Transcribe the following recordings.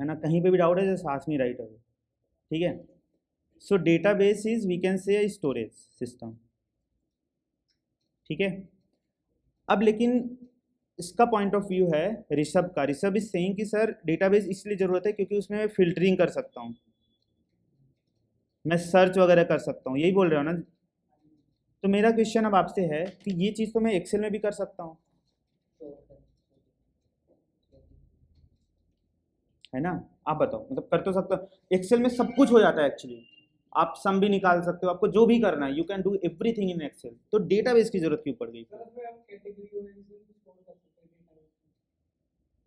है ना, कहीं पे भी डाउट है just ask me right away, ठीक है। So database is we can say storage system, ठीक है। अब लेकिन इसका पॉइंट ऑफ व्यू है ऋषभ का। ऋषभ इज सेइंग कि सर डेटाबेस इसलिए ज़रूरत है क्योंकि उसमें मैं फिल्टरिंग कर सकता हूँ, मैं सर्च वगैरह कर सकता हूँ, यही बोल रहे हो ना। तो मेरा क्वेश्चन अब आपसे है कि ये चीज़ तो मैं एक्सेल में भी कर सकता हूँ, है ना। आप बताओ, मतलब कर तो सकते हो, एक्सेल में सब कुछ हो जाता है एक्चुअली, आप सम भी निकाल सकते हो, आपको जो भी करना है you can do everything in Excel. तो डेटाबेस की जरूरत क्यों पड़ गई?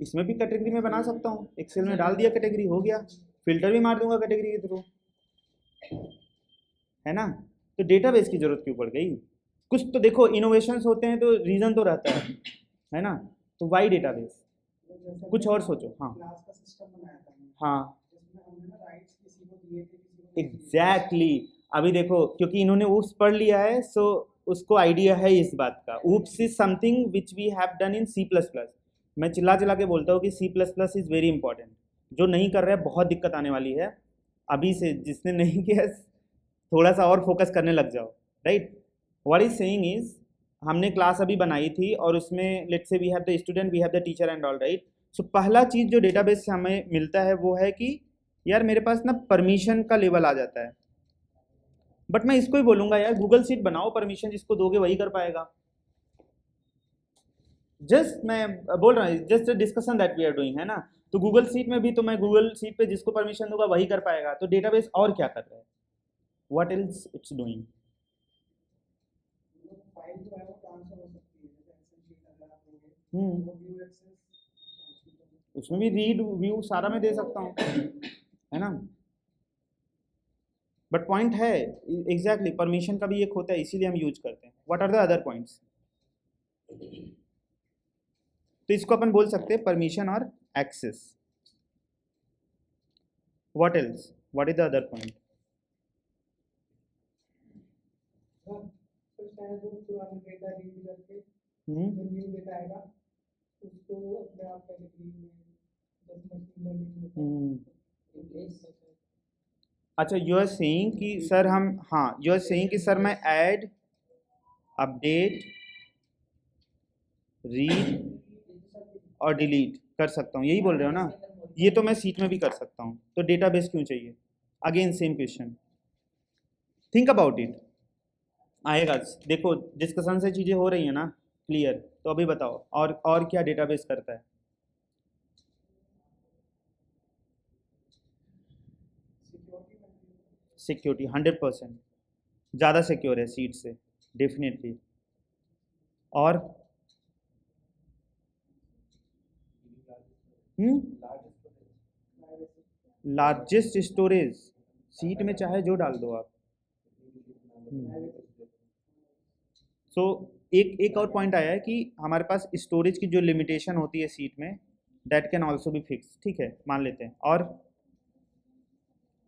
इसमें भी कैटेगरी में बना सकता हूँ, एक्सेल में डाल दिया कैटेगरी, हो गया, फिल्टर भी मार दूंगा कैटेगरी के थ्रू, है ना। तो डेटाबेस की जरूरत क्यों पड़ गई? कुछ तो देखो इनोवेशंस होते हैं तो रीजन तो रहता है ना। तो वाई डेटाबेस, कुछ और सोचो। हाँ हाँ एग्जैक्टली अभी देखो क्योंकि इन्होंने ऊप्स पढ़ लिया है, सो उसको आइडिया है इस बात का। OOPS is something which we have done in C plus plus. मैं चिल्ला चिल्ला के बोलता हूँ कि C plus plus is very important. जो नहीं कर रहा है बहुत दिक्कत आने वाली है अभी से, जिसने नहीं किया थोड़ा सा और फोकस करने लग जाओ, right. What is saying is, हमने क्लास अभी बनाई थी और उसमें let's say we have the student, we have the teacher and all, right. So पहला चीज़ जो डेटाबेस से हमें मिलता है वो है कि यार मेरे पास ना परमिशन का लेवल आ जाता है। बट मैं इसको ही बोलूंगा यार गूगल सीट बनाओ, परमिशन जिसको दोगे वही कर पाएगा। जस्ट मैं बोल रहा हूँ, just discussion that we are doing, है ना। तो गूगल सीट में भी तो मैं गूगल सीट पे जिसको परमिशन दूंगा वही कर पाएगा। तो डेटाबेस और क्या कर रहा है, व्हाट एल्स इट्स डूइंग? उसमें भी रीड व्यू सारा मैं दे सकता हूँ, है ना। बट पॉइंट है एग्जैक्टली परमिशन का भी एक होता है, इसीलिए हम यूज करते हैं। What are the other points? तो इसको अपन बोल सकते हैं परमिशन और access. What else, what is the other point? अच्छा यू आर सेइंग कि सर हम, हाँ यू आर सेइंग कि सर मैं ऐड, अपडेट, रीड और डिलीट कर सकता हूँ, यही बोल रहे हो ना। ये तो मैं सीट में भी कर सकता हूँ, तो डेटाबेस क्यों चाहिए? Again same question, think about it. आएगा, देखो डिस्कशन से चीज़ें हो रही हैं ना क्लियर। तो अभी बताओ और क्या डेटाबेस करता है? सिक्योरिटी 100%, ज़्यादा सिक्योर है सीट से, डेफिनेटली। और लार्जेस्ट स्टोरेज, सीट में चाहे जो डाल दो आप। सो एक एक और पॉइंट आया है कि हमारे पास स्टोरेज की जो लिमिटेशन होती है सीट में, that can also be fix, ठीक है मान लेते हैं। और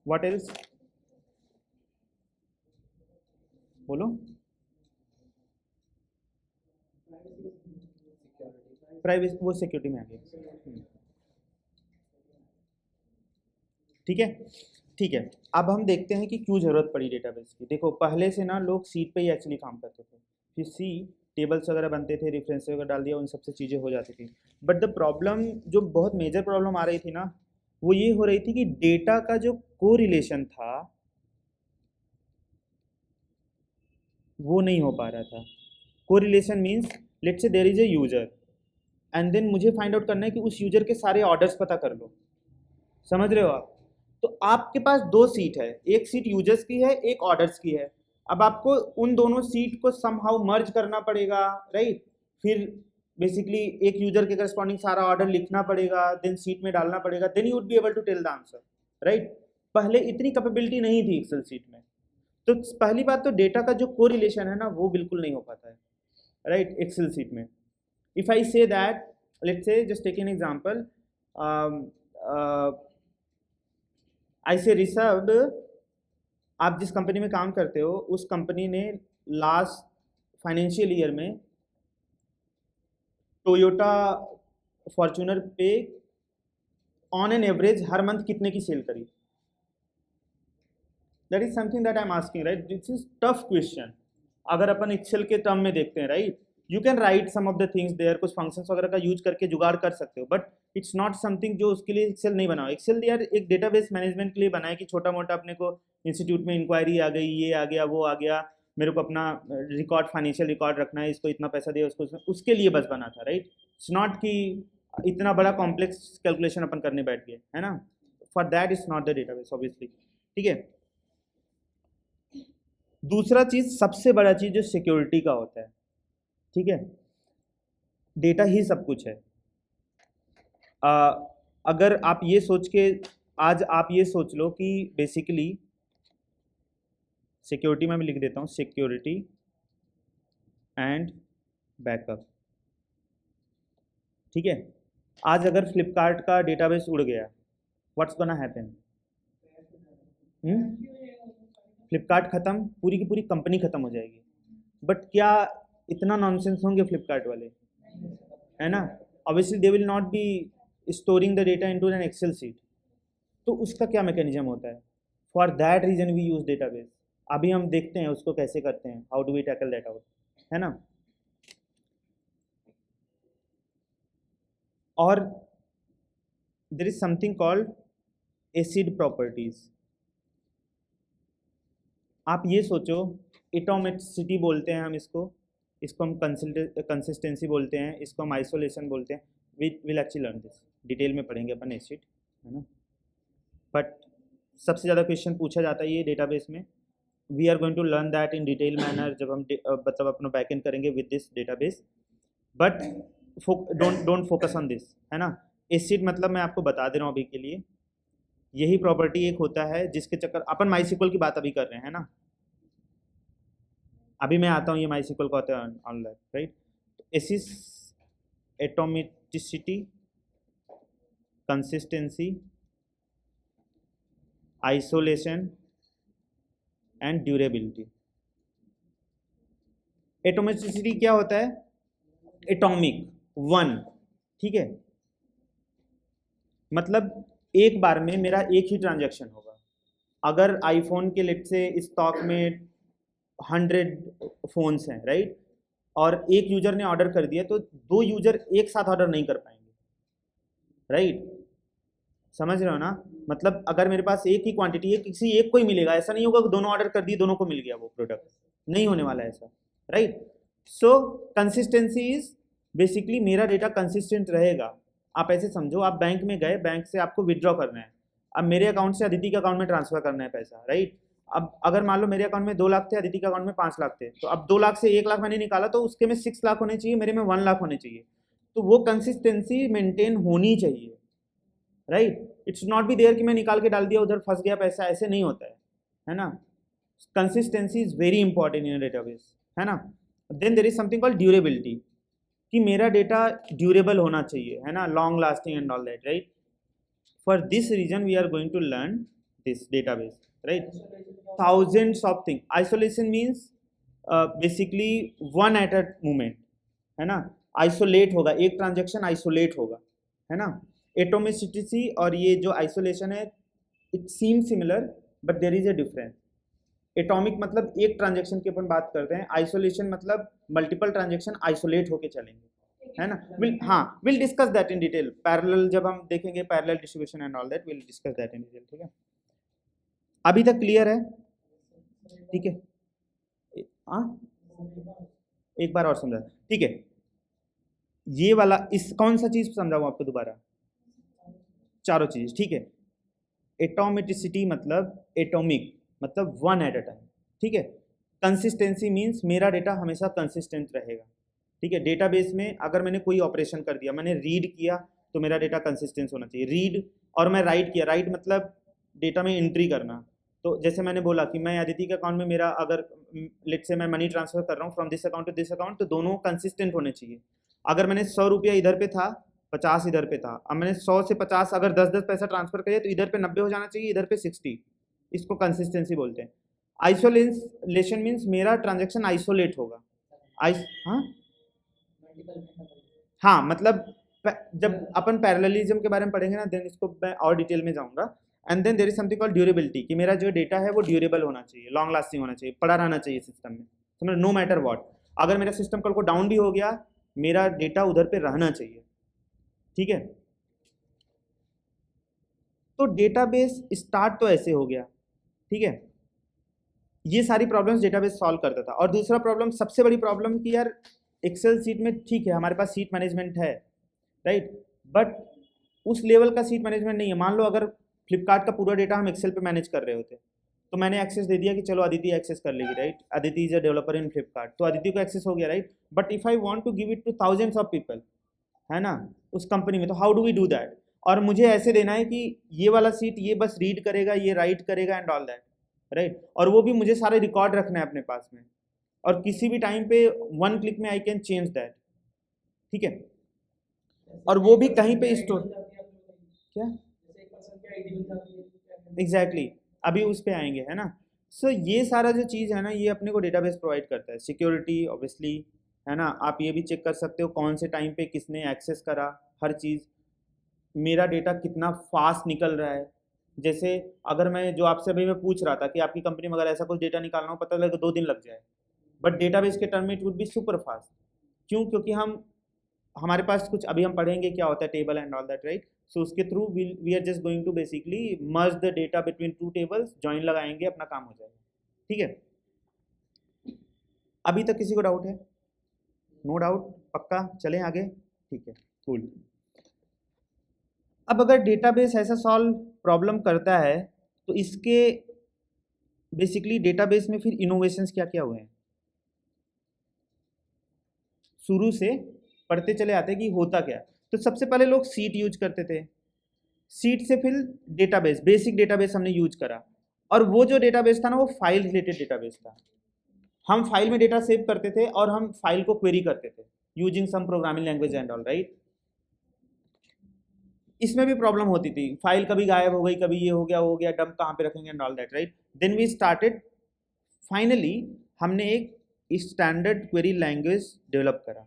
व्हाट एल्स, बोलो। प्राइवेसी वो सिक्योरिटी में आ गया, ठीक है। ठीक है, अब हम देखते हैं कि क्यों ज़रूरत पड़ी डेटाबेस की। देखो पहले से ना लोग सीट पे ही एक्चुअली काम करते थे, फिर सी टेबल्स वगैरह बनते थे, रेफरेंस वगैरह डाल दिया, उन सबसे चीज़ें हो जाती थी। बट द प्रॉब्लम, जो बहुत मेजर प्रॉब्लम आ रही थी ना, वो ये हो रही थी कि डेटा का जो को रिलेशन था वो नहीं हो पा रहा था। को relation means let's say there is a user and then मुझे फाइंड आउट करना है कि उस यूजर के सारे ऑर्डर्स पता कर लो, समझ रहे हो आप। तो आपके पास दो सीट है, एक सीट यूजर्स की है, एक ऑर्डर्स की है। अब आपको उन दोनों सीट को समहाउ मर्ज करना पड़ेगा, राइट। फिर बेसिकली एक यूजर के करस्पॉन्डिंग सारा ऑर्डर लिखना पड़ेगा, देन सीट में डालना पड़ेगा, then you would be able to tell the answer, right. पहले इतनी कैपेबिलिटी नहीं थी एक्सेल सीट में। तो पहली बात तो डेटा का जो कोरिलेशन है ना वो बिल्कुल नहीं हो पाता है, राइट, एक्सेल सीट में। If I say that, let's say just take an example, I say Rishabh, आप जिस कंपनी में काम करते हो उस कंपनी ने लास्ट फाइनेंशियल ईयर में टोयोटा फॉर्च्यूनर पे ऑन एन एवरेज हर मंथ कितने की सेल करी? That is something that I am asking, right? This is tough question. अगर अपन एक्सेल के टर्म में देखते हैं, right, you can write some of the things there, कुछ फंक्शंस वगैरह का यूज करके जुगाड़ कर सकते हो, बट इट्स नॉट समथिंग जो उसके लिए एक्सेल नहीं बना हो. एक्सेल यार एक डेटाबेस मैनेजमेंट के लिए बना है कि छोटा मोटा अपने को इंस्टीट्यूट में इंक्वायरी आ गई, ये आ गया, वो आ गया, मेरे को अपना रिकॉर्ड, फाइनेंशियल रिकॉर्ड रखना है, इसको इतना पैसा दे, उसको, उसके लिए बस बना था, राइट? इट्स नॉट कि इतना बड़ा कॉम्प्लेक्स कैलकुलेशन अपन करने बैठ गए, है ना? For that is not the database obviously. ठीक है. दूसरा चीज, सबसे बड़ा चीज जो सिक्योरिटी का होता है, ठीक है, डेटा ही सब कुछ है. अगर आप ये सोच के, आज आप ये सोच लो कि बेसिकली सिक्योरिटी में भी लिख देता हूं, सिक्योरिटी एंड बैकअप. ठीक है. आज अगर फ्लिपकार्ट का डेटाबेस उड़ गया, व्हाट्स गोना हैपन? फ्लिपकार्ट खत्म, पूरी की पूरी कंपनी खत्म हो जाएगी. बट क्या इतना नॉनसेंस होंगे फ्लिपकार्ट वाले? है ना? Obviously they will not be storing the data into an Excel sheet. तो उसका क्या मैकेनिज्म होता है? For that reason we use database. अभी हम देखते हैं उसको कैसे करते हैं, how do we tackle that out, है ना? और there is something called ACID properties. आप ये सोचो, एटोमिसिटी बोलते हैं हम इसको हम कंसिस्टेंसी बोलते हैं, इसको हम आइसोलेशन बोलते हैं. Will actually learn this, detail में पढ़ेंगे अपन एसिड, है ना? बट सबसे ज़्यादा क्वेश्चन पूछा जाता है ये डेटाबेस में. We are going to learn that in detail manner जब हम मतलब अपना बैकएंड करेंगे with this database. But don't focus on this, है ना? एसिड मतलब मैं आपको बता दे रहा हूँ अभी के लिए, यही प्रॉपर्टी एक होता है जिसके चक्कर अपन माइसिक्वल की बात अभी कर रहे हैं, है ना? अभी मैं आता हूँ ये माइसिक्वल का होता है online, right? ACID, atomicity, consistency, isolation and durability. Atomicity क्या होता है? Atomic, one. ठीक है. मतलब एक बार में मेरा एक ही ट्रांजैक्शन होगा. अगर आईफोन के लेट से स्टॉक में 100 फोन्स हैं, राइट, और एक यूजर ने ऑर्डर कर दिया, तो 2 यूजर एक साथ ऑर्डर नहीं कर पाएंगे, राइट? समझ रहे हो ना? मतलब अगर मेरे पास एक ही क्वांटिटी है, किसी एक को ही मिलेगा. ऐसा नहीं होगा कि दोनों ऑर्डर कर दिए, दोनों को मिल गया वो प्रोडक्ट, नहीं होने वाला है ऐसा, right? So consistency is basically मेरा डेटा कंसिस्टेंट रहेगा. आप ऐसे समझो, आप बैंक में गए, बैंक से आपको विड्रॉ करना है. अब मेरे अकाउंट से अदिति के अकाउंट में ट्रांसफर करना है पैसा, राइट? अब अगर मान लो मेरे अकाउंट में 2 लाख थे, अदिति के अकाउंट में 5 लाख थे, तो अब 2 लाख से 1 लाख मैंने निकाला, तो उसके में 6 लाख होने चाहिए, मेरे में 1 लाख होने चाहिए. तो वो कंसिस्टेंसी मेंटेन होनी चाहिए, right? It's not be there कि मैं निकाल के डाल दिया, उधर फंस गया पैसा, ऐसे नहीं होता है ना? Consistency is very important in database, है ना? Then there is something called durability, कि मेरा डेटा ड्यूरेबल होना चाहिए, है ना? Long lasting and all that, right? For this reason we are going to learn this database, right? Thousands of things. Isolation means basically one at a moment, है ना? Isolate होगा, एक ट्रांजेक्शन आइसोलेट होगा, है ना? एटोमिसिटी और ये जो आइसोलेशन है, it seem similar but there is a difference. Atomic मतलब एक ट्रांजेक्शन की अपन बात करते हैं, आइसोलेशन मतलब मल्टीपल ट्रांजेक्शन आइसोलेट होके चलेंगे, है ना? Will discuss that in detail. Parallel जब हम देखेंगे, parallel distribution and all that, will discuss that in detail. ठीक है, अभी तक क्लियर है? ठीक है. हाँ, एक बार और समझा. ठीक है, ये वाला इस कौन सा चीज समझाऊं आपको दोबारा? चारों चीज, ठीक है. एटोमिसिटी मतलब एटॉमिक, मतलब वन एट अ टाइम. ठीक है. कंसिस्टेंसी मीन्स मेरा डेटा हमेशा कंसिस्टेंट रहेगा. ठीक है. डेटाबेस में अगर मैंने कोई ऑपरेशन कर दिया, मैंने रीड किया, तो मेरा डेटा कंसिस्टेंस होना चाहिए. रीड और मैं राइट किया, राइट मतलब डेटा में एंट्री करना. तो जैसे मैंने बोला कि मैं अदिति के अकाउंट में मेरा अगर लेट से मैं मनी ट्रांसफर कर रहा हूँ from this account to this account, तो दोनों कंसिस्टेंट होने चाहिए. अगर मैंने 100 रुपया इधर पे था, 50 इधर पे था, अब मैंने 100 से 50 अगर 10-10 पैसा ट्रांसफर किया, तो इधर पे 90 हो जाना चाहिए, इधर पे 60. इसको कंसिस्टेंसी बोलते हैं. आइसोलेशन मीन्स मेरा ट्रांजेक्शन आइसोलेट होगा. हाँ, मतलब जब अपन पैरेललिज्म के बारे में पढ़ेंगे ना, देन इसको मैं और डिटेल में जाऊंगा। And then there is something called durability, कि मेरा जो डेटा है वो ड्यूरेबल होना चाहिए, लॉन्ग लास्टिंग होना चाहिए, पड़ा रहना चाहिए सिस्टम में, समझ, नो मैटर व्हाट। अगर मेरा सिस्टम कल को डाउन भी हो गया, मेरा डेटा उधर पे रहना चाहिए, ठीक है। तो डेटाबेस स्टार्ट तो ऐसे हो गया, ठीक है। ये सारी प्रॉब्लम्स डेटाबेस सॉल्व करता था। और दूसरा प्रॉब्लम, सबसे बड़ी प्रॉब्लम, कि यार एक्सेल सीट में ठीक है हमारे पास सीट मैनेजमेंट है, राइट, बट उस लेवल का सीट मैनेजमेंट नहीं है। मान लो अगर फ्लिपकार्ट का पूरा डेटा हम एक्सेल पे मैनेज कर रहे होते, तो मैंने एक्सेस दे दिया कि चलो अदिति एक्सेस कर लेगी, right, Aditi is a developer in Flipkart, तो अदिति को एक्सेस हो गया, right. But if I want to give it to thousands of people, है ना, उस कंपनी में, तो how do we do that? और मुझे ऐसे देना है कि ये वाला सीट ये बस रीड करेगा, ये राइट करेगा एंड ऑल दैट, राइट। और वो भी मुझे सारे रिकॉर्ड रखना है अपने पास में, और किसी भी टाइम पे वन क्लिक में आई कैन चेंज दैट, ठीक है। और वो भी कहीं पे स्टोर, क्या एग्जैक्टली अभी उस पे आएंगे, है ना। सो ये सारा जो चीज़ है ना, ये अपने को डेटाबेस प्रोवाइड करता है। सिक्योरिटी ऑब्वियसली, है ना, आप ये भी चेक कर सकते हो कौन से टाइम पे किसने एक्सेस करा, हर चीज़, मेरा डेटा कितना फास्ट निकल रहा है। जैसे अगर मैं जो आपसे अभी मैं पूछ रहा था कि आपकी कंपनी में अगर ऐसा कुछ डेटा निकालना हो, पता लगे 2 दिन लग जाए, बट डेटाबेस के टर्म में it would be super fast. क्यों? क्योंकि हमारे पास कुछ, अभी हम पढ़ेंगे क्या होता है table and all that, right. So उसके through we are just going to basically merge the data between 2 tables, join लगाएंगे, अपना काम हो जाएगा, ठीक है। अभी तक किसी को डाउट है? नो डाउट, पक्का, चलें आगे, ठीक है, कूल। अब अगर डेटाबेस ऐसा सॉल्व प्रॉब्लम करता है, तो इसके बेसिकली डेटाबेस में फिर इनोवेशंस क्या क्या हुए हैं? शुरू से पढ़ते चले आते हैं कि होता क्या। तो सबसे पहले लोग सीट यूज करते थे, सीट से फिर डेटाबेस, बेसिक डेटाबेस हमने यूज करा, और वो जो डेटाबेस था ना, वो फाइल रिलेटेड डेटाबेस था। हम फाइल में डेटा सेव करते थे और हम फाइल को क्वेरी करते थे using some programming language and all, right. इसमें भी प्रॉब्लम होती थी, फाइल कभी गायब हो गई, कभी ये हो गया, वो हो गया, डंप कहाँ पे रखेंगे and all that, right. Then we started, finally हमने एक स्टैंडर्ड क्वेरी लैंग्वेज डेवलप करा,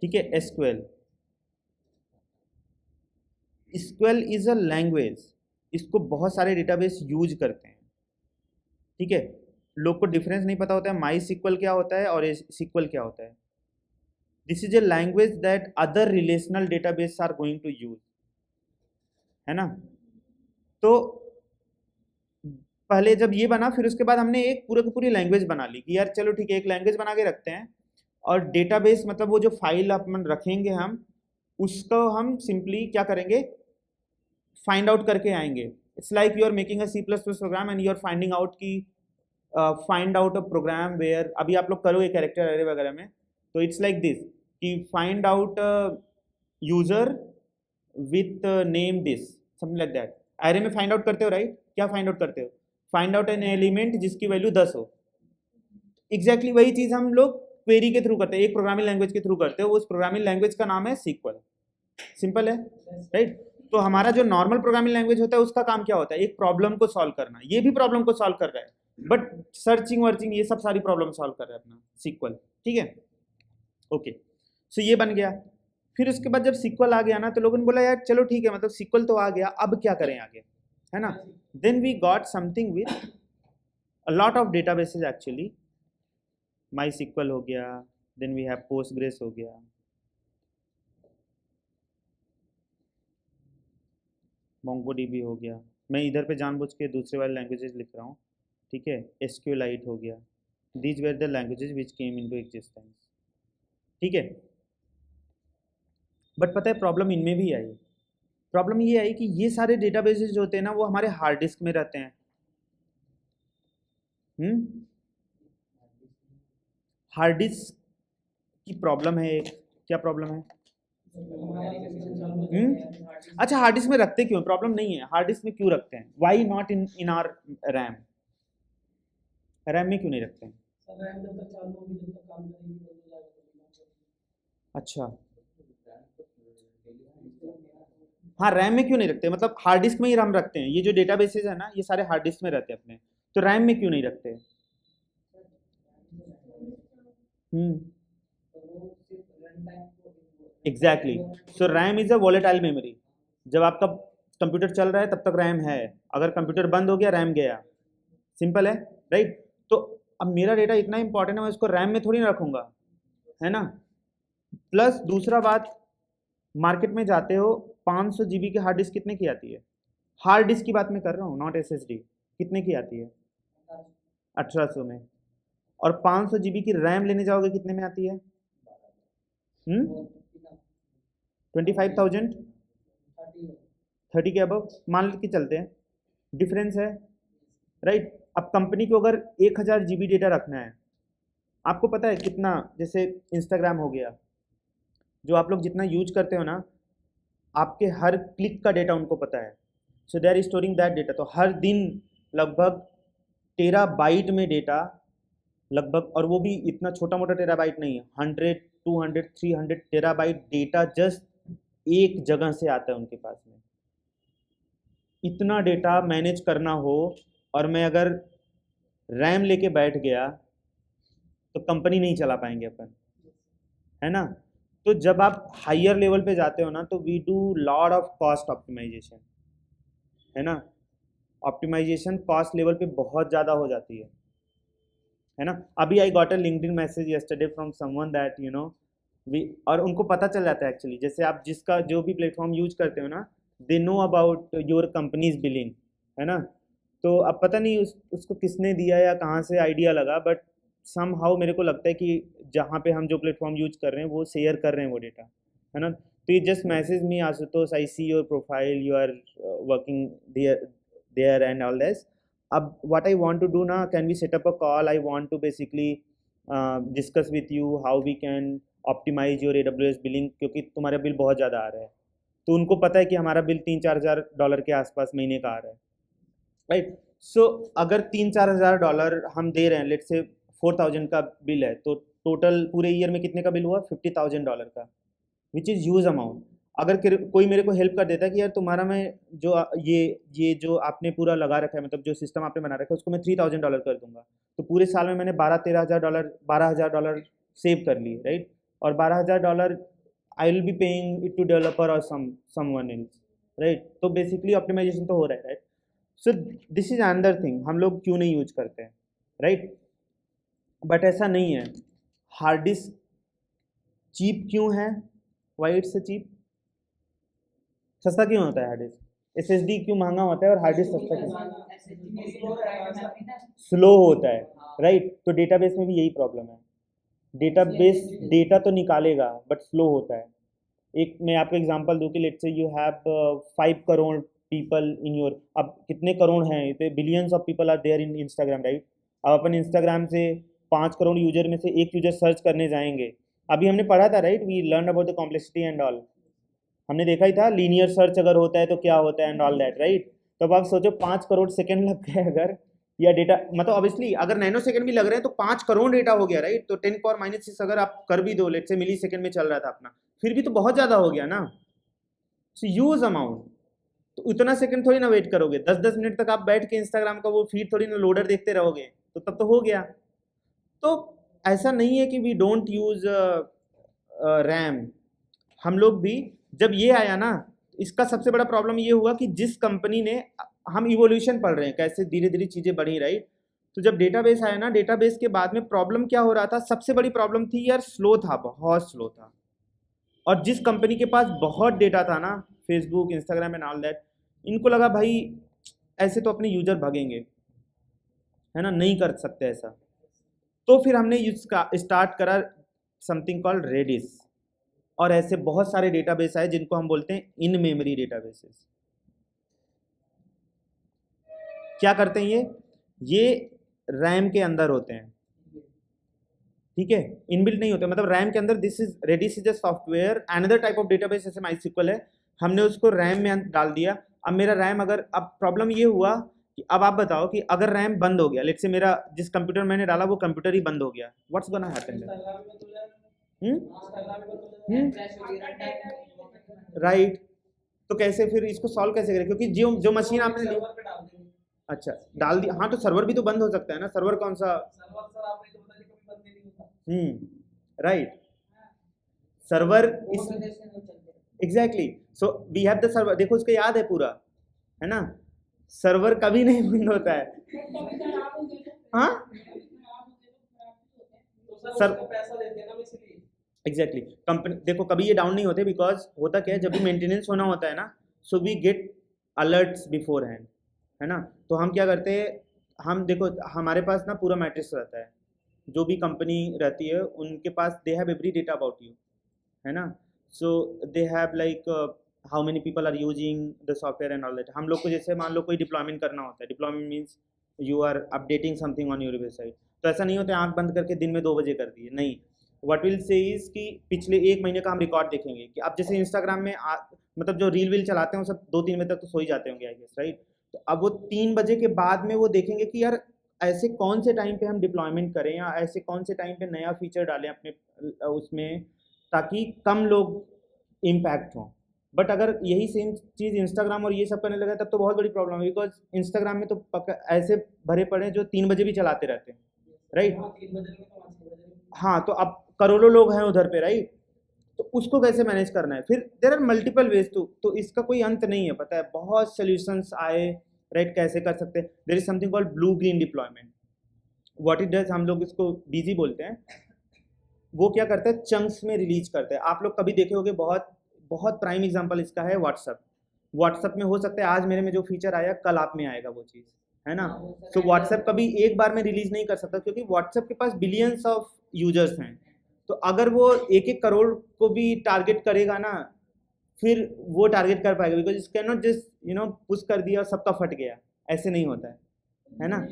ठीक है, SQL. SQL is a language, इसको बहुत सारे डेटाबेस यूज करते हैं, ठीक है। लोग को डिफरेंस नहीं पता होता है माई सिक्वल क्या होता है और सिक्वल क्या होता है। This is a language that other relational database are going to use, है ना। तो पहले जब ये बना, फिर उसके बाद हमने एक पूरे की पूरी लैंग्वेज बना ली कि यार चलो ठीक है, एक लैंग्वेज बना के रखते हैं, और डेटाबेस मतलब वो जो फाइल अपन रखेंगे हम, उसको हम सिंपली क्या करेंगे, फाइंड आउट करके आएंगे। It's like you are making a C++ program and you are finding out की find out a program where, अभी आप लोग करोगे कैरेक्टर एरे वगैरह में, तो इट्स लाइक दिस कि find out user with name this, something like that. Array में फाइंड आउट करते हो, राइट, क्या फाइंड आउट करते हो? फाइंड आउट एन एलिमेंट जिसकी वैल्यू 10 हो। एग्जैक्टली वही चीज हम लोग क्वेरी के थ्रू करते हैं, एक प्रोग्रामिंग लैंग्वेज के थ्रू करते हो, उस प्रोग्रामिंग लैंग्वेज का नाम है सीक्वल। सिंपल है, राइट। तो हमारा जो नॉर्मल प्रोग्रामिंग लैंग्वेज होता है उसका काम क्या होता है? एक प्रॉब्लम को सॉल्व करना। ये भी प्रॉब्लम को सॉल्व कर रहा है, बट सर्चिंग वर्चिंग ये सब सारी प्रॉब्लम सॉल्व कर रहा है अपना सीक्वल, ठीक है, ओके। सो ये बन गया। फिर उसके बाद जब सीक्वल आ गया ना, तो लोगों ने बोला यार चलो ठीक है, मतलब सीक्वल तो आ गया, अब क्या करें आगे, है ना। Then we got something with a lot of databases actually. My sequel हो गया, देन वी हैव पोस्टग्रेस हो गया, मोंगोडीबी हो गया। मैं इधर पे जानबूझ के दूसरे वाले लैंग्वेजेस लिख रहा हूँ, ठीक है, एसक्यूएलाइट हो गया। These were the languages which came into existence, ठीक है। बट पता है प्रॉब्लम इनमें भी आई। प्रॉब्लम ये आई कि ये सारे डेटाबेसेस जो होते हैं ना, वो हमारे हार्ड डिस्क में रहते हैं। हार्ड डिस्क की प्रॉब्लम है एक। क्या प्रॉब्लम है? अच्छा, हार्ड डिस्क में रखते क्यों? प्रॉब्लम नहीं है, हार्ड डिस्क में क्यों रखते हैं? Why not in in our RAM? RAM में क्यों नहीं रखते हैं? अच्छा, हाँ, रैम में क्यों नहीं रखते? मतलब हार्ड डिस्क में ही रैम रखते हैं। ये जो डेटाबेसेस है ना, ये सारे हार्ड डिस्क में रहते हैं अपने, तो रैम में क्यों नहीं रखते? Hmm exactly. So RAM is a volatile memory. जब आपका कंप्यूटर चल रहा है तब तक रैम है, अगर कंप्यूटर बंद हो गया रैम गया, सिंपल है, राइट। तो अब मेरा डेटा इतना इंपॉर्टेंट है, मैं इसको रैम में थोड़ी ना रखूंगा, है ना। प्लस दूसरा बात, मार्केट में जाते हो 500 जीबी की हार्ड डिस्क कितने की आती है? हार्ड डिस्क की बात मैं कर रहा हूँ, नॉट एसएसडी। कितने की आती है? 1800 में। और 500 जीबी की रैम लेने जाओगे कितने में आती है? 25,000, 30 के अबव मान के चलते हैं, डिफरेंस है, राइट। अब कंपनी को अगर 1000 जीबी डेटा रखना है, आपको पता है कितना, जैसे इंस्टाग्राम हो गया, जो आप लोग जितना यूज करते हो ना, आपके हर क्लिक का डेटा उनको पता है। So they are storing that data. तो हर दिन लगभग टेराबाइट में डेटा, लगभग, और वो भी इतना छोटा मोटा टेराबाइट नहीं है, 100, 200, 300 टेराबाइट डेटा जस्ट एक जगह से आता है उनके पास में। इतना डेटा मैनेज करना हो, और मैं अगर रैम लेके बैठ गया तो कंपनी नहीं चला पाएंगे अपन, है ना। तो जब आप हायर लेवल पे जाते हो ना, तो we do lot of cost optimization, है ना। ऑप्टिमाइजेशन कॉस्ट लेवल पे बहुत ज़्यादा हो जाती है ना। अभी I got a LinkedIn message yesterday from someone that you know we, और उनको पता चल जाता है एक्चुअली, जैसे आप जिसका जो भी प्लेटफॉर्म यूज करते हो ना, they know about your companies billing, है ना। तो अब पता नहीं उसको किसने दिया या कहाँ से आइडिया लगा, बट सम हाउ मेरे को लगता है कि जहाँ पे हम जो प्लेटफॉर्म यूज कर रहे हैं वो शेयर कर रहे हैं वो डेटा, है ना। तो ये just message me, Ashutosh I see your profile, you are working there and all this. अब what I want to do ना, can we set up a call, I want to basically discuss with you how we can optimize your AWS billing, क्योंकि तुम्हारा bill बहुत ज़्यादा आ रहा है। तो उनको पता है कि हमारा बिल 3-4 हज़ार डॉलर के आसपास महीने का आ रहा है, राइट। सो अगर 3-4 हज़ार डॉलर हम दे रहे हैं, लेट से 4000 का बिल है, तो टोटल पूरे ईयर में कितने का बिल हुआ? $50,000 का, विच इज़ ह्यूज अमाउंट। अगर कोई मेरे को हेल्प कर देता है कि यार तुम्हारा मैं जो ये जो आपने पूरा लगा रखा है, मतलब जो सिस्टम आपने बना रखा है, उसको मैं $3000 कर दूंगा, तो पूरे साल में मैंने 12-13 हज़ार डॉलर सेव कर लिए, राइट। और $12,000 I will be paying it to developer और समवन एल्स, राइट। तो बेसिकली ऑप्टिमाइजेशन तो हो रहा है, right. So this is another thing, हम लोग क्यों नहीं यूज करते हैं, राइट। बट ऐसा नहीं है। हार्ड डिस्क चीप क्यों है? Why it's cheap? सस्ता क्यों होता है हार्ड डिस्क? SSD क्यों महंगा होता है और हार्ड डिस्क सस्ता क्यों? स्लो होता है, राइट। तो डेटाबेस में भी यही प्रॉब्लम है, डेटाबेस डेटा तो निकालेगा बट स्लो होता है। एक मैं आपको एग्जांपल दूं कि let's say you have 5 crore people in your, अब कितने करोड़ हैं, तो billions of people are there in Instagram, right. अब अपन इंस्टाग्राम से 5 करोड़ यूजर में से एक यूजर सर्च करने जाएंगे, अभी हमने पढ़ा था, right, we learn about the complexity and all, हमने देखा ही था लीनियर सर्च अगर होता है तो क्या होता है एंड ऑल दैट, राइट। तो अब आप सोचो 5 करोड़ सेकंड लग गए अगर, या डेटा, मतलब ऑब्वियसली अगर नैनो सेकंड भी लग रहे हैं तो 5 करोड़ डेटा हो गया, राइट। तो 10⁻⁻6 अगर आप कर भी दो, लेट से मिली सेकंड में चल रहा था अपना, फिर भी तो बहुत ज़्यादा हो गया ना। सो यूज अमाउंट, तो उतना सेकंड थोड़ी ना वेट करोगे, 10-10 मिनट तक आप बैठ के इंस्टाग्राम का वो फीड थोड़ी ना लोडर देखते रहोगे, तो तब तो हो गया। तो ऐसा नहीं है कि वी डोंट यूज रैम, हम लोग भी। जब ये आया ना, इसका सबसे बड़ा प्रॉब्लम ये हुआ कि जिस कंपनी ने, हम इवोल्यूशन पढ़ रहे हैं कैसे धीरे धीरे चीज़ें बढ़ी, राइट। तो जब डेटाबेस आया ना, डेटाबेस के बाद में प्रॉब्लम क्या हो रहा था, सबसे बड़ी प्रॉब्लम थी यार, स्लो था, बहुत स्लो था। और जिस कंपनी के पास बहुत डेटा था ना, Facebook, Instagram and all that, इनको लगा भाई ऐसे तो अपने यूजर भागेंगे, है ना, नहीं कर सकते ऐसा। तो फिर हमने इसका स्टार्ट करा समथिंग कॉल्ड रेडिस, और ऐसे बहुत सारे डेटाबेस आए जिनको हम बोलते हैं इन मेमोरी डेटाबेसेस। क्या करते हैं ये रैम के अंदर होते हैं, ठीक है, इनबिल्ट नहीं होते, मतलब रैम के अंदर। This is Redis is a software, another type of database जैसे माइस्क्ल है, हमने उसको रैम में डाल दिया। अब मेरा रैम अगर, अब प्रॉब्लम ये हुआ कि अब आप बताओ कि अगर रैम बंद हो गया, लेट से मेरा जिस कंप्यूटर मैंने डाला वो कंप्यूटर ही बंद हो गया, व्हाट्स गोना हैपन? राइट। तो कैसे फिर इसको सॉल्व कैसे करें, क्योंकि जो जो मशीन आपने ली, अच्छा डाल दिया, हाँ, तो सर्वर भी तो बंद हो सकता है ना, सर्वर कौन सा? Right. Server is exactly, so we have the server, देखो उसको याद है पूरा, है ना, सर्वर कभी नहीं बंद होता है। हाँ सर, एग्जैक्टली कंपनी देखो कभी ये डाउन नहीं होते, बिकॉज होता क्या है, जब भी मेंटेनेंस होना होता है ना, so we get alerts beforehand, है ना। तो हम क्या करते हैं, हम देखो हमारे पास ना पूरा मैट्रिक्स रहता है, जो भी कंपनी रहती है उनके पास they have every data about you, है ना। So they have like how many people are using the software and all that. हम लोग को जैसे मान लो कोई डिप्लॉयमेंट करना होता है, deployment means you are updating something on your website, तो ऐसा नहीं होता आंख बंद करके दिन में 2 बजे कर दिए, नहीं। व्हाट विल से इज कि पिछले 1 महीने का हम रिकॉर्ड देखेंगे, कि अब जैसे इंस्टाग्राम में मतलब जो रील वील चलाते हैं वो सब 2-3 बजे तक तो सो ही जाते होंगे आई गेस, राइट। तो अब वो 3 बजे के बाद में वो देखेंगे कि यार ऐसे कौन से टाइम पे हम डिप्लॉयमेंट करें, या ऐसे कौन से टाइम पे नया फीचर डालें अपने उसमें, ताकि कम लोग इम्पैक्ट हों। बट अगर यही सेम चीज़ इंस्टाग्राम और ये सब करने लगा तब तो बहुत बड़ी प्रॉब्लम है, बिकॉज इंस्टाग्राम में तो ऐसे भरे पड़े हैं जो 3 बजे भी चलाते रहते हैं, राइट। हाँ, तो अब करोड़ों लोग हैं उधर पे, राइट। तो उसको कैसे मैनेज करना है, फिर देर आर मल्टीपल वेज तो इसका कोई अंत नहीं है, पता है, बहुत सोल्यूशंस आए, राइट, कैसे कर सकते हैं। There is something called blue green deployment, what it does, हम लोग इसको बीजी बोलते हैं। वो क्या करता है, चंक्स में रिलीज करता है। आप लोग कभी देखे होंगे, बहुत बहुत प्राइम एग्जांपल इसका है व्हाट्सअप। व्हाट्सअप में हो सकता है आज मेरे में जो फीचर आया कल आप में आएगा वो चीज़, है ना। तो व्हाट्सएप कभी एक बार में रिलीज नहीं कर सकता, क्योंकि व्हाट्सएप के पास बिलियंस ऑफ यूजर्स हैं। तो अगर वो 1-1 करोड़ को भी टारगेट करेगा ना, फिर वो टारगेट कर पाएगा, because can not just push कर दिया और सबका फट गया, ऐसे नहीं होता है ना,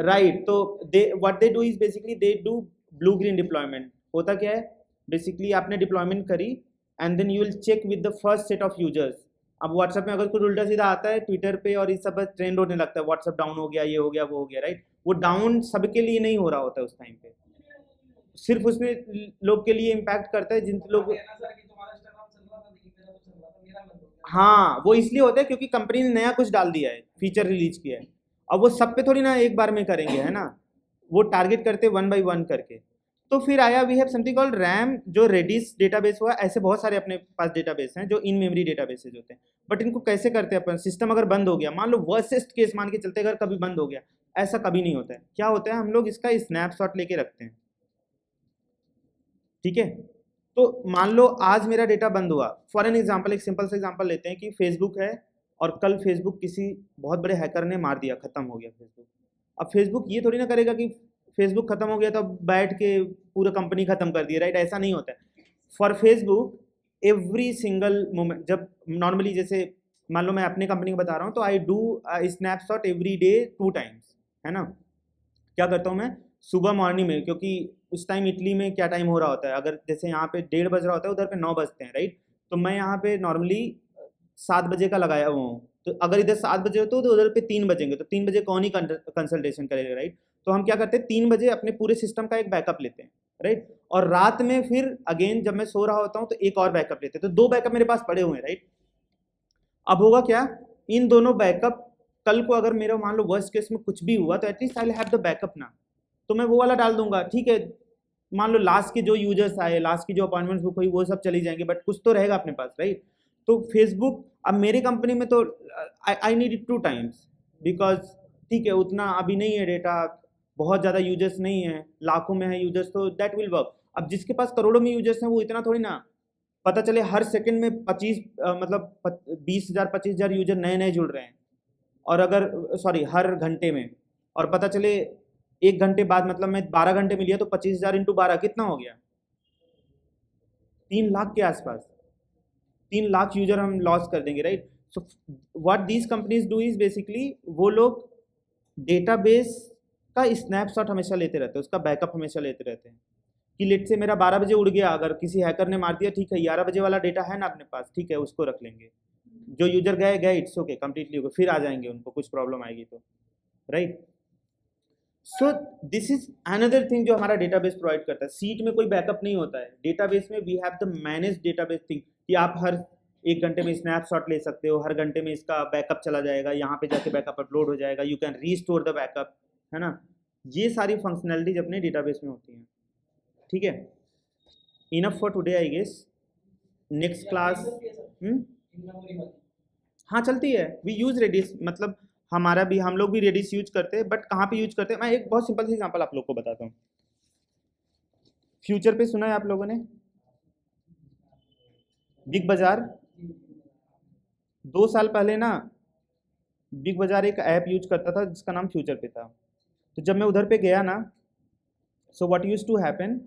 राइट। तो they what they do is basically they do blue green deployment. होता क्या है, बेसिकली आपने डिप्लॉयमेंट करी and then you will check with the first set of users. अब व्हाट्सएप में अगर कुछ उल्टा सीधा आता है, ट्विटर पे और इस सब ट्रेंड होने लगता है, व्हाट्सएप डाउन हो गया, ये हो गया, वो हो गया, राइट। वो डाउन सबके लिए नहीं हो रहा होता है उस टाइम पे, सिर्फ उसमें लोग के लिए इम्पैक्ट करता है जिन लोग, हाँ वो इसलिए होता है क्योंकि कंपनी ने नया कुछ डाल दिया है, फीचर रिलीज किया है। अब वो सब पे थोड़ी ना एक बार में करेंगे, है ना, वो टारगेट करते 1 by 1 करके। तो फिर आया we have something called RAM, जो रेडिस डेटाबेस हुआ, ऐसे बहुत सारे अपने पास डेटाबेस हैं जो इन मेमोरी डेटाबेसेज होते हैं। बट इनको कैसे करते हैं अपन, सिस्टम अगर बंद हो गया, मान लो वर्सेस्ट केस मान के चलते, अगर कभी बंद हो गया, ऐसा कभी नहीं होता है। क्या होता है, हम लोग इसका स्नैपशॉट लेके रखते हैं, ठीक है। तो मान लो आज मेरा डेटा बंद हुआ, फॉर एन एग्जाम्पल, एक सिंपल सा एग्जाम्पल लेते हैं कि फेसबुक है और कल फेसबुक किसी बहुत बड़े हैकर ने मार दिया, खत्म हो गया फेसबुक। अब फेसबुक ये थोड़ी ना करेगा कि फेसबुक खत्म हो गया तो बैठ के पूरा कंपनी खत्म कर दिया, राइट, ऐसा नहीं होता है। For Facebook every single moment, जब नॉर्मली जैसे मान लो मैं अपनी कंपनी को बता रहा हूँ, तो I do snapshot every day 2 times, है ना। क्या करता हूँ मैं, सुबह मॉर्निंग में, क्योंकि उस टाइम इटली में क्या टाइम हो रहा होता है, अगर जैसे यहाँ पे 1:30 बज रहा होता है, उधर पे 9 बजते हैं, राइट। तो मैं यहाँ पे नॉर्मली 7 बजे का लगाया हुआ हूँ, तो अगर इधर 7 बजे हो तो उधर पे 3 बजेंगे, तो 3 बजे कौन ही कंसल्टेशन करेगा, राइट। तो हम क्या करते हैं, 3 बजे अपने पूरे सिस्टम का एक बैकअप लेते हैं, राइट। और रात में फिर अगेन जब मैं सो रहा होता हूँ तो एक और बैकअप लेते हैं, तो 2 बैकअप मेरे पास पड़े हुए हैं, राइट। अब होगा क्या, इन दोनों बैकअप, कल को अगर मेरा मान लो वर्स्ट केस में कुछ भी हुआ तो at least I will have the backup ना, तो मैं वो वाला डाल दूंगा, ठीक है। मान लो लास्ट के जो यूजर्स आए, लास्ट की जो अपॉइंटमेंट्स बुक हुई, वो सब चली जाएंगे, बट कुछ तो रहेगा अपने पास, राइट। तो फेसबुक, अब मेरी कंपनी में तो I need it 2 times, because ठीक है उतना अभी नहीं है डेटा, बहुत ज़्यादा यूजर्स नहीं है, लाखों में है यूजर्स, तो दैट विल वर्क। अब जिसके पास करोड़ों में यूजर्स हैं वो इतना थोड़ी ना, पता चले हर सेकंड में 25 मतलब 20,000 25,000 यूजर नए नए जुड़ रहे हैं, और अगर सॉरी हर घंटे में, और पता चले 1 घंटे बाद, मतलब मैं 12 घंटे में लिया तो 25,000 इंटू 12 कितना हो गया, 3 लाख के आसपास, 3 लाख यूजर हम लॉस कर देंगे, right. So what these companies do is basically, वो लोग डेटाबेस का स्नैपशॉट हमेशा लेते रहते हैं, उसका बैकअप हमेशा लेते रहते हैं, कि लेट से मेरा 12 बजे उड़ गया, अगर किसी हैकर ने मार दिया, ठीक है 11 बजे वाला डेटा है ना अपने पास, ठीक है उसको रख लेंगे, जो यूजर गए गए, इट्स ओके, कंप्लीटली ओके, फिर आ जाएंगे उनको कुछ प्रॉब्लम आएगी तो, right. So this is another thing जो हमारा डेटाबेस प्रोवाइड करता है। सीट में कोई बैकअप नहीं होता है, डेटाबेस में we have the manage database thing, कि आप हर 1 घंटे में स्नैपशॉट ले सकते हो, हर घंटे में इसका बैकअप चला जाएगा, यहाँ पे जाके बैकअप अपलोड हो जाएगा, you can restore the backup, है ना। ये सारी फंक्शनैलिटीज अपने डेटाबेस में होती हैं, ठीक है। Enough for today I guess. Next class. हाँ चलती है, वी यूज़ रेडिस, मतलब हमारा भी, हम लोग भी रेडिस यूज करते हैं, बट कहाँ पे यूज करते हैं, मैं एक बहुत सिंपल सी एग्जांपल आप लोग को बताता हूँ। फ्यूचर पे सुना है आप लोगों ने? बिग बाजार। 2 साल पहले ना बिग बाजार एक ऐप यूज करता था जिसका नाम फ्यूचर पे था। तो जब मैं उधर पे गया ना, so what use to happen,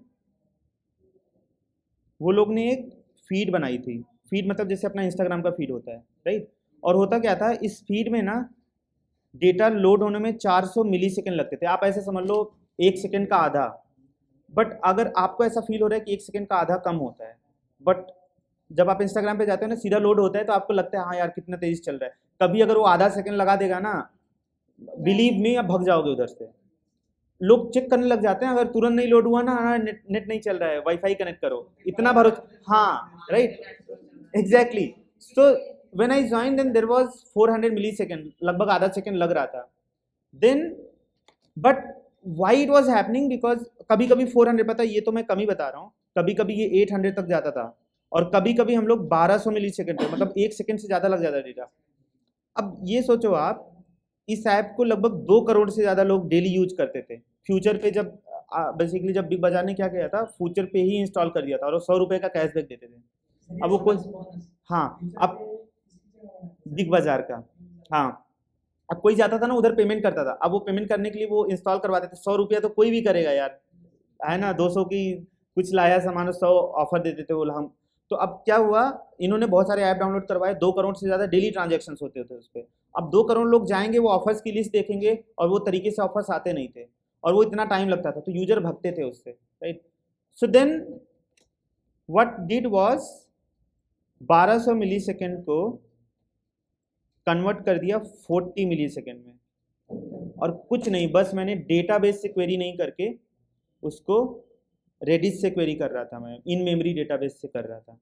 वो लोग ने एक फीड बनाई थी। फीड मतलब जैसे अपना इंस्टाग्राम का फीड होता है, राइट। और होता क्या था, इस फीड में ना डेटा लोड होने में 400 मिली सेकेंड लगते थे। आप ऐसे समझ लो 1 सेकेंड का आधा। बट अगर आपको ऐसा फील हो रहा है कि 1 सेकेंड का आधा कम होता है, बट जब आप इंस्टाग्राम पे जाते हो ना, सीधा लोड होता है तो आपको लगता है हाँ यार कितना तेज चल रहा है। कभी अगर वो आधा सेकेंड लगा देगा ना, बिलीव मी, आप भग जाओगे उधर से। लोग चेक करने लग जाते हैं, अगर तुरंत नहीं लोड हुआ ना, हाँ नेट नहीं चल रहा है, वाईफाई कनेक्ट करो, इतना भरोसा। हाँ right, exactly. So when I join then there was 400 millisecond, लगभग आधा सेकेंड लग रहा था then. But why it was happening, because कभी कभी 400, पता है ये तो मैं कम ही बता रहा हूँ, कभी कभी ये 800 तक जाता था, और कभी कभी हम लोग 1200 मिली सेकेंड पे, मतलब 1 सेकेंड से ज़्यादा लग जाता डेटा। अब ये सोचो आप, इस ऐप को लगभग 2 करोड़ से ज़्यादा लोग डेली यूज करते थे। फ्यूचर पे जब बेसिकली जब बिग बाजार ने क्या किया था, फ्यूचर पे ही इंस्टॉल कर दिया था, और वो 100 रुपये का कैशबैक देते थे। अब वो कोई, हाँ, अब बिग बाजार का, हाँ, अब कोई जाता था ना उधर पेमेंट करता था, अब वो पेमेंट करने के लिए वो इंस्टॉल करवाते थे। 100 रुपया तो कोई भी करेगा यार, है ना। 200 की कुछ लाया सामान, 100 ऑफर देते थे वो हम। तो अब क्या हुआ, इन्होंने बहुत सारे ऐप डाउनलोड करवाए, 2 करोड़ से ज़्यादा डेली ट्रांजेक्शन होते थे उस पर। अब 2 करोड़ लोग जाएंगे, वो ऑफर्स की लिस्ट देखेंगे, और वो तरीके से ऑफर्स आते नहीं थे, और वो इतना टाइम लगता था, तो यूजर भगते थे उससे, right. So then what did was 1200 millisecond को कन्वर्ट कर दिया 40 मिली सेकेंड में। और कुछ नहीं, बस मैंने डेटाबेस से क्वेरी नहीं करके उसको रेडिस से क्वेरी कर रहा था, मैं इन मेमोरी डेटाबेस से कर रहा था।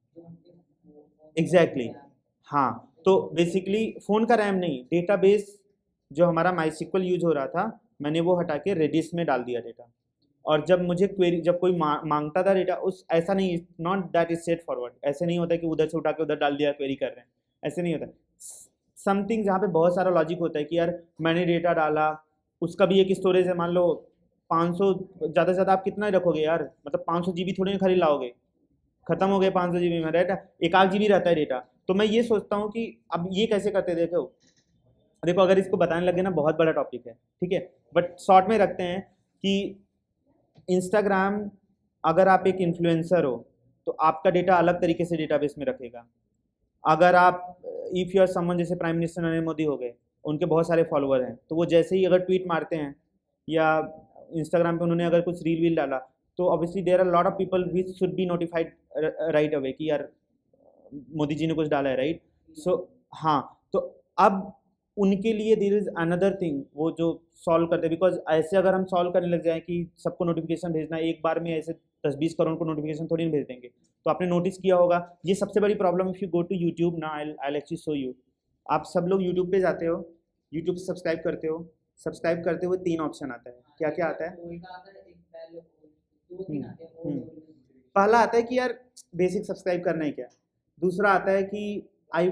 एग्जैक्टली हाँ, तो बेसिकली फ़ोन का रैम नहीं, डेटाबेस जो हमारा माईस्क्वल यूज हो रहा था, मैंने वो हटा के रेडिस में डाल दिया डेटा। और जब मुझे क्वेरी, जब कोई मांगता था डेटा, उस ऐसा नहीं, not that is straight forward, ऐसे नहीं होता कि उधर से उठा के उधर डाल दिया क्वेरी कर रहे हैं, ऐसे नहीं होता। समथिंग जहाँ पे बहुत सारा लॉजिक होता है कि यार मैंने डेटा डाला, उसका भी एक स्टोरेज है, मान लो 500, ज़्यादा से ज़्यादा आप कितना ही रखोगे यार, मतलब 500 जीबी थोड़ी ना खरीद लाओगे, खत्म हो गए 500 जीबी में, राइट। 1-8 जीबी रहता है डेटा। तो मैं ये सोचता हूँ कि अब ये कैसे करते, देखो देखो, अगर इसको बताने लगे ना बहुत बड़ा टॉपिक है, ठीक है, बट शॉर्ट में रखते हैं कि इंस्टाग्राम, अगर आप एक इन्फ्लुएंसर हो तो आपका डेटा अलग तरीके से डेटाबेस में रखेगा। अगर आप, इफ़ यू आर समवन, जैसे प्राइम मिनिस्टर नरेंद्र मोदी हो गए, उनके बहुत सारे फॉलोअर हैं, तो वो जैसे ही अगर ट्वीट मारते हैं या इंस्टाग्राम पे उन्होंने अगर कुछ रील वील डाला, तो obviously there are lot of people which should be notified right away कि यार मोदी जी ने कुछ डाला है, राइट। सो हाँ, तो अब उनके लिए देयर इज़ अनदर थिंग, वो जो सॉल्व करते हैं, बिकॉज ऐसे अगर हम सॉल्व करने लग जाएं कि सबको नोटिफिकेशन भेजना है एक बार में, ऐसे 10-20 करोड़ को नोटिफिकेशन थोड़ी ना भेज देंगे। तो आपने नोटिस किया होगा, ये सबसे बड़ी problem, if you go to YouTube ना, आई एक्चुअली शो यू। आप सब लोग यूट्यूब पे जाते हो, यूट्यूब से सब्सक्राइब करते हो, सब्सक्राइब करते हुए 3 ऑप्शन आता है, क्या क्या आता है? हम्म। पहला आता है कि यार बेसिक सब्सक्राइब करना है क्या। दूसरा आता है कि I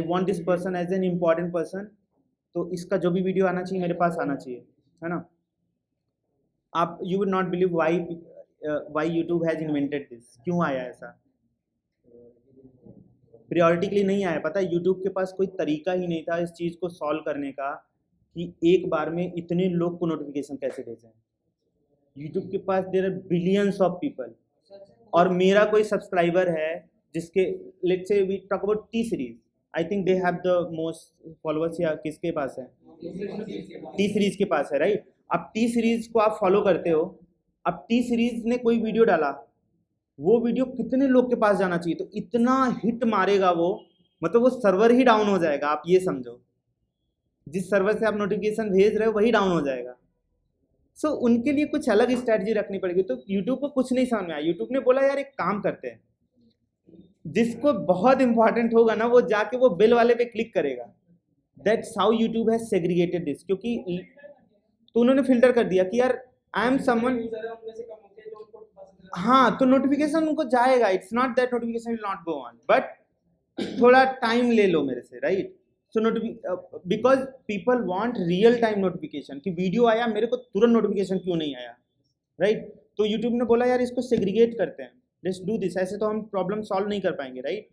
want this person as an important person, तो इसका जो भी वीडियो आना चाहिए मेरे पास आना चाहिए, है ना। आप, you would not believe why YouTube has invented this, क्यों आया ऐसा। प्रायोरिटी के लिए नहीं आया, पता है, यूट्यूब के पास कोई तरीका ही नहीं था इस चीज़ को सॉल्व करने का कि एक बार में इतने लोग को नोटिफिकेशन कैसे भेजें। यूट्यूब के पास there are billions of people, और मेरा कोई सब्सक्राइबर है जिसके, let's say we talk about T Series, I think they have the most followers, या किसके पास है, टी सीरीज के पास है, राइट। अब टी सीरीज को आप फॉलो करते हो, अब टी सीरीज ने कोई वीडियो डाला, वो वीडियो कितने लोग के पास जाना चाहिए, तो इतना हिट मारेगा वो, मतलब वो सर्वर ही डाउन हो जाएगा, आप ये समझो, जिस सर्वर से आप नोटिफिकेशन भेज रहे हो वही डाउन हो जाएगा। सो उनके लिए कुछ अलग स्ट्रैटेजी रखनी पड़ेगी। तो यूट्यूब को कुछ नहीं समझ में आया, यूट्यूब ने बोला यार एक काम करते हैं, जिसको बहुत इंपॉर्टेंट होगा ना वो जाके वो बेल वाले पे क्लिक करेगा। That's how YouTube has segregated this, क्योंकि तो उन्होंने फिल्टर कर दिया कि यार आई एम समवन, हाँ, तो नोटिफिकेशन उनको जाएगा, it's not that notification will not go on, but थोड़ा टाइम ले लो मेरे से, right? So because people want real time notification कि वीडियो आया, मेरे को तुरंत नोटिफिकेशन क्यों नहीं आया, राइट? तो यूट्यूब ने बोला यार इसको सेग्रीगेट करते हैं, लेट्स डू दिस, ऐसे तो हम प्रॉब्लम सॉल्व नहीं कर पाएंगे, राइट?